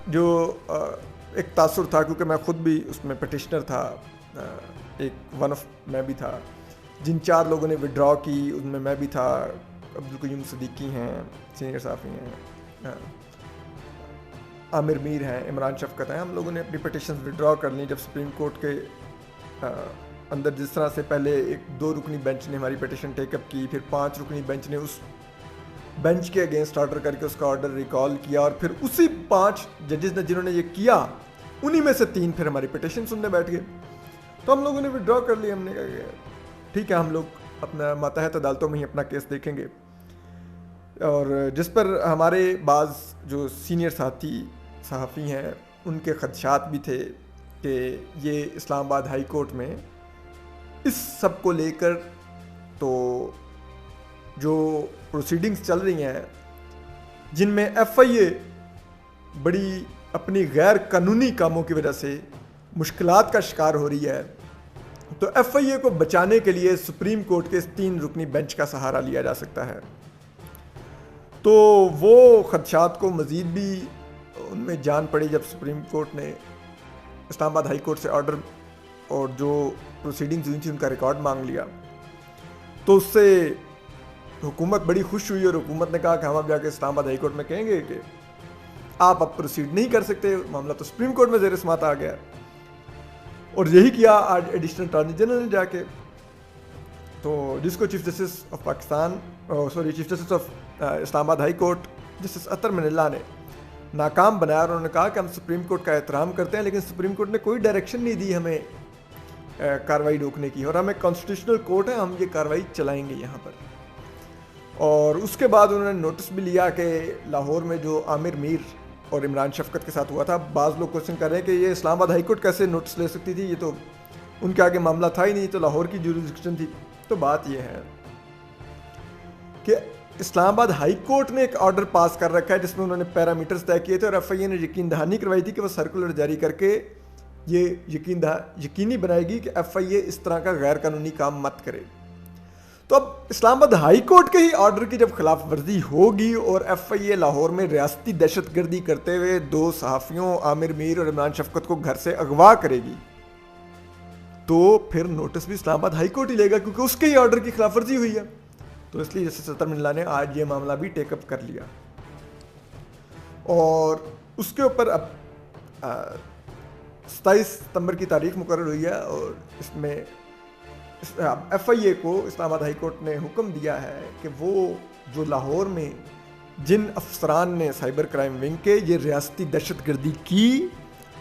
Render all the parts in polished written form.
جو ایک تاثر تھا، کیونکہ میں خود بھی اس میں پٹیشنر تھا، ایک ون آف میں بھی تھا، جن 4 لوگوں نے وڈرا کی ان میں بھی تھا. عبدالقیوم صدیقی ہیں، سینئر صحافی ہیں، عامر میر ہیں، عمران شفقت ہیں. ہم لوگوں نے اپنی پٹیشنز وڈرا کر لیں جب سپریم کورٹ کے اندر جس طرح سے پہلے ایک 2 رکنی بینچ نے ہماری پٹیشن ٹیک اپ کی، پھر 5 رکنی بینچ نے اس بینچ کے اگینسٹ آرڈر کر کے اس کا آرڈر ریکال کیا، اور پھر اسی 5 ججز نے جنہوں نے یہ کیا انہی میں سے 3 پھر ہماری پٹیشن سننے بیٹھ گئے. تو ہم لوگوں نے وڈرا کر لی. ہم نے کہا کہ ٹھیک ہے، ہم لوگ اپنا ماتحت عدالتوں میں ہی اپنا کیس دیکھیں گے. اور جس پر ہمارے بعض جو سینئر صحافی ہیں ان کے خدشات بھی تھے کہ یہ اسلام آباد ہائی کورٹ میں اس سب کو لے کر تو جو پروسیڈنگز چل رہی ہیں جن میں ایف آئی اے بڑی اپنی غیر قانونی کاموں کی وجہ سے مشکلات کا شکار ہو رہی ہے، تو ایف آئی اے کو بچانے کے لیے سپریم کورٹ کے اس 3 رکنی بینچ کا سہارا لیا جا سکتا ہے. تو وہ خدشات کو مزید بھی ان میں جان پڑی جب سپریم کورٹ نے اسلام آباد ہائی کورٹ سے آرڈر اور جو پروسیڈنگز ہوئی تھی ان کا ریکارڈ مانگ لیا. تو اس سے حکومت بڑی خوش ہوئی، اور حکومت نے کہا کہ ہم اب جا کے اسلام آباد ہائی کورٹ میں کہیں گے کہ آپ اب پروسیڈ نہیں کر سکتے، معاملہ تو سپریم کورٹ میں زیر سماعت آ گیا. اور یہی کیا آج ایڈیشنل اٹارنی جنرل نے جا کے، تو جس کو chief justice of Pakistan chief justice of Islamabad high court justice Athar Minallah نے ناکام بنایا، اور انہوں نے کہا کہ ہم سپریم کورٹ کا احترام کرتے ہیں لیکن سپریم کورٹ نے کوئی ڈائریکشن نہیں دی ہمیں کارروائی روکنے کی، اور ہمیں کانسٹیٹیوشنل کورٹ ہے، ہم یہ کارروائی چلائیں گے یہاں پر. اور اس کے بعد انہوں نے نوٹس بھی لیا کہ لاہور میں جو عامر میر اور عمران شفقت کے ساتھ ہوا تھا، بعض لوگ کوشچن کر رہے ہیں کہ یہ اسلام آباد ہائی کورٹ کیسے نوٹس لے سکتی تھی، یہ تو ان کے آگے معاملہ تھا ہی نہیں، تو لاہور کی جوریسڈکشن تھی. تو بات یہ ہے کہ اسلام آباد ہائی کورٹ نے ایک آرڈر پاس کر رکھا ہے جس میں انہوں نے پیرامیٹرز طے کیے تھے، اور ایف آئی اے نے یقین دہانی کروائی تھی کہ وہ سرکولر جاری کر کے یہ یقینی بنائے گی کہ ایف آئی اے اس طرح کا غیر قانونی کام مت کرے. تو اب اسلام آباد ہائی کورٹ کے ہی آرڈر کی جب خلاف ورزی ہوگی اور ایف آئی اے لاہور میں ریاستی دہشت گردی کرتے ہوئے 2 صحافیوں عامر میر اور عمران شفقت کو گھر سے اغوا کرے گی، تو پھر نوٹس بھی اسلام آباد ہائی کورٹ ہی لے گا، کیونکہ اس کے ہی آرڈر کی خلاف ورزی ہوئی ہے. تو اس لیے جسٹس اطہر منلہ نے آج یہ معاملہ بھی ٹیک اپ کر لیا، اور اس کے اوپر اب 27 ستمبر کی تاریخ مقرر ہوئی ہے، اور اس میں ایف آئی اے کو اسلام آباد ہائی کورٹ نے حکم دیا ہے کہ وہ جو لاہور میں جن افسران نے سائبر کرائم ونگ کے یہ ریاستی دہشت گردی کی،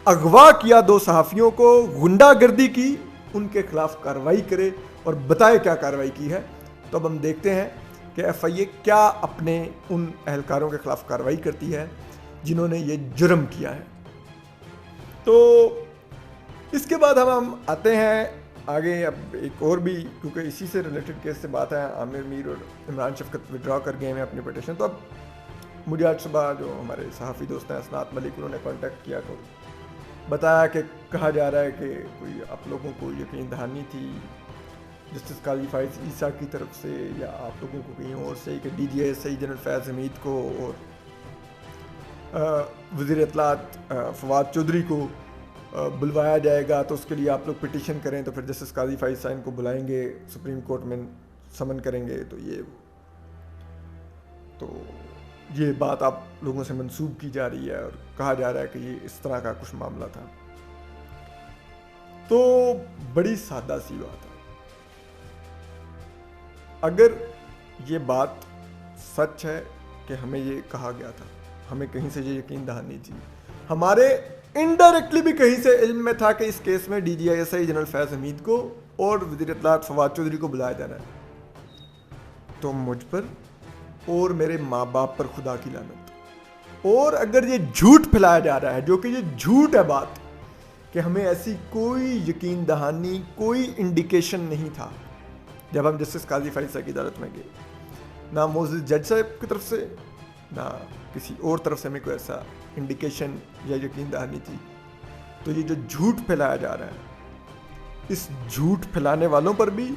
اغوا کیا 2 صحافیوں کو، غنڈہ گردی کی، ان کے خلاف کارروائی کرے اور بتائے کیا کارروائی کی ہے. تو اب ہم دیکھتے ہیں کہ ایف آئی اے کیا اپنے ان اہلکاروں کے خلاف کارروائی کرتی ہے جنہوں نے یہ جرم کیا ہے. تو اس کے بعد ہم آتے ہیں آگے. اب ایک اور بھی، کیونکہ اسی سے ریلیٹڈ کیس سے بات ہے، عامر میر اور عمران شفقت وڈرا کر گئے ہیں اپنی پٹیشن. تو اب مجھے آج صبح جو ہمارے صحافی دوست ہیں اسناد ملک، انہوں نے کانٹیکٹ کیا تو بتایا کہ کہا جا رہا ہے کہ کوئی آپ لوگوں کو یقین دہانی تھی جسٹس قاضی فائز عیسیٰ کی طرف سے یا آپ لوگوں کو کہیں اور سے کہ ڈی جی اے سعید جنرل فیض حمید کو اور وزیر اطلاعات فواد چودھری کو بلوایا جائے گا، تو اس کے لیے آپ لوگ پٹیشن کریں، تو پھر جسٹس قاضی فائز صاحب کو بلائیں گے، سپریم کورٹ میں سمن کریں گے. تو یہ بات آپ لوگوں سے منسوب کی جا رہی ہے اور کہا جا رہا ہے کہ یہ اس طرح کا کچھ معاملہ تھا. تو بڑی سادہ سی بات ہے، اگر یہ بات سچ ہے کہ ہمیں یہ کہا گیا تھا، ہمیں کہیں سے یہ یقین دہانی تھی، ہمارے انڈائریکٹلی بھی کہیں سے علم میں تھا کہ اس کیس میں D G I S I general Faiz Hameed کو اور وزیر اطلاعات فواد چودھری کو بلایا جانا ہے، تو مجھ پر اور میرے ماں باپ پر خدا کی لعنت. اور اگر یہ جھوٹ پھیلایا جا رہا ہے، جو کہ یہ جھوٹ ہے بات، کہ ہمیں ایسی کوئی یقین دہانی، کوئی انڈیکیشن نہیں تھا جب ہم جسٹس قاضی فائز صاحب کی عدالت میں گئے، نہ موجود جج صاحب کی طرف سے نہ کسی اور طرف سے ہمیں کوئی ایسا انڈیکیشن یا یقین دہانی تھی. تو یہ جو جھوٹ پھیلایا جا رہا ہے، اس جھوٹ پھیلانے والوں پر بھی،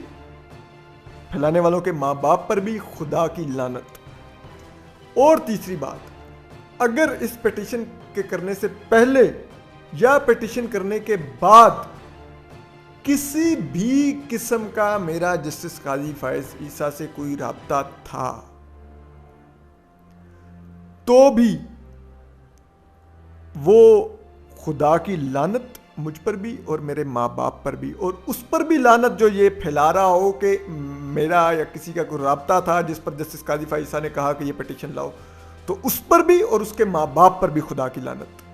پھیلانے والوں کے ماں باپ پر بھی خدا کی لعنت. اور تیسری بات، اگر اس پٹیشن کے کرنے سے پہلے یا پیٹیشن کرنے کے بعد کسی بھی قسم کا میرا جسٹس قاضی فائز عیسیٰ سے کوئی رابطہ تھا تو بھی وہ خدا کی لعنت مجھ پر بھی اور میرے ماں باپ پر بھی، اور اس پر بھی لعنت جو یہ پھیلا رہا ہو کہ میرا یا کسی کا کوئی رابطہ تھا جس پر جسٹس قاضی فائز عیسیٰ نے کہا کہ یہ پیٹیشن لاؤ، تو اس پر بھی اور اس کے ماں باپ پر بھی خدا کی لعنت.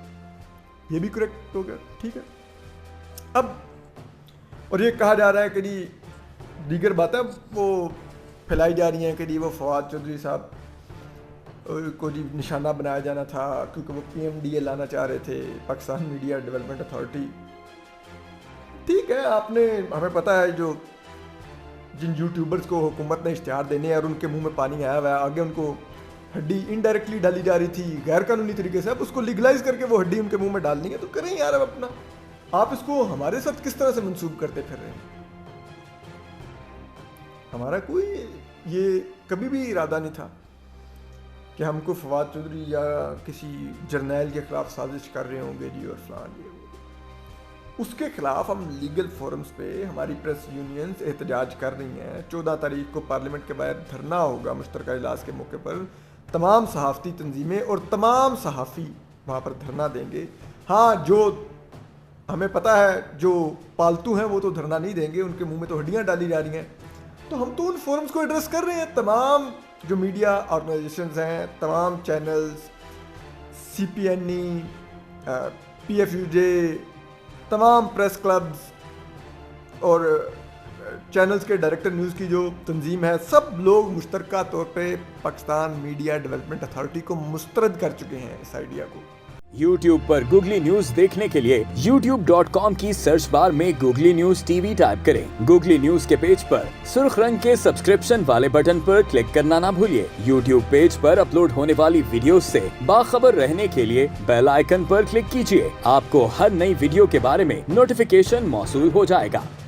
یہ بھی کریکٹ ہو گیا. ٹھیک ہے. اب اور یہ کہا جا رہا ہے کہ جی دیگر باتیں وہ پھیلائی جا رہی ہیں کہ جی وہ فواد چودھری صاحب کو جی نشانہ بنایا جانا تھا کیونکہ وہ پی ایم ڈی اے لانا چاہ رہے تھے، پاکستان میڈیا ڈیولپمنٹ اتھارٹی. ٹھیک ہے، آپ نے ہمیں پتہ ہے جو جن یوٹیوبرز کو حکومت نے اشتہار دینے ہیں اور ان کے منہ میں پانی آیا ہوا ہے، آگے ان کو ہڈی انڈائریکٹلی ڈالی جا رہی تھی غیر قانونی طریقے سے، اب اس کو لیگلائز کر کے وہ ہڈی ان کے منہ میں ڈالنی ہے تو کریں یار. اب اپنا آپ اس کو ہمارے ساتھ کس طرح سے منسوب کرتے پھر رہے ہیں؟ ہمارا کوئی یہ کبھی بھی ارادہ نہیں تھا کہ ہم کو فواد چودھری یا کسی جرنیل کے خلاف سازش کر رہے ہوں گے جی اور فلان یہ. اس کے خلاف ہم لیگل فورمز پہ ہماری پریس یونینز احتجاج کر رہی ہیں. 14 تاریخ کو پارلیمنٹ کے باہر دھرنا ہوگا مشترکہ اجلاس کے موقع پر. تمام صحافتی تنظیمیں اور تمام صحافی وہاں پر دھرنا دیں گے. ہاں جو ہمیں پتہ ہے جو پالتو ہیں وہ تو دھرنا نہیں دیں گے، ان کے منہ میں تو ہڈیاں ڈالی جا رہی ہیں. تو ہم تو ان فورمز کو ایڈریس کر رہے ہیں. تمام جو میڈیا آرگنائزیشنز ہیں، تمام channels, C P N E, P F U J, تمام پریس کلبز اور چینلز کے ڈائریکٹر نیوز کی جو تنظیم ہے، سب لوگ مشترکہ طور پہ پاکستان میڈیا ڈیولپمنٹ اتھارٹی کو مسترد کر چکے ہیں اس آئیڈیا کو. یوٹیوب پر گوگلی نیوز دیکھنے کے لیے youtube.com کی سرچ بار میں googly news T V type کریں. گوگلی نیوز کے پیج پر سرخ رنگ کے سبسکرپشن والے بٹن پر کلک کرنا نہ بھولیے. یوٹیوب پیج پر اپلوڈ ہونے والی ویڈیوز سے باخبر رہنے کے لیے بیل آئیکن پر کلک کیجیے. آپ کو ہر نئی ویڈیو کے بارے میں نوٹیفیکیشن موصول ہو جائے گا.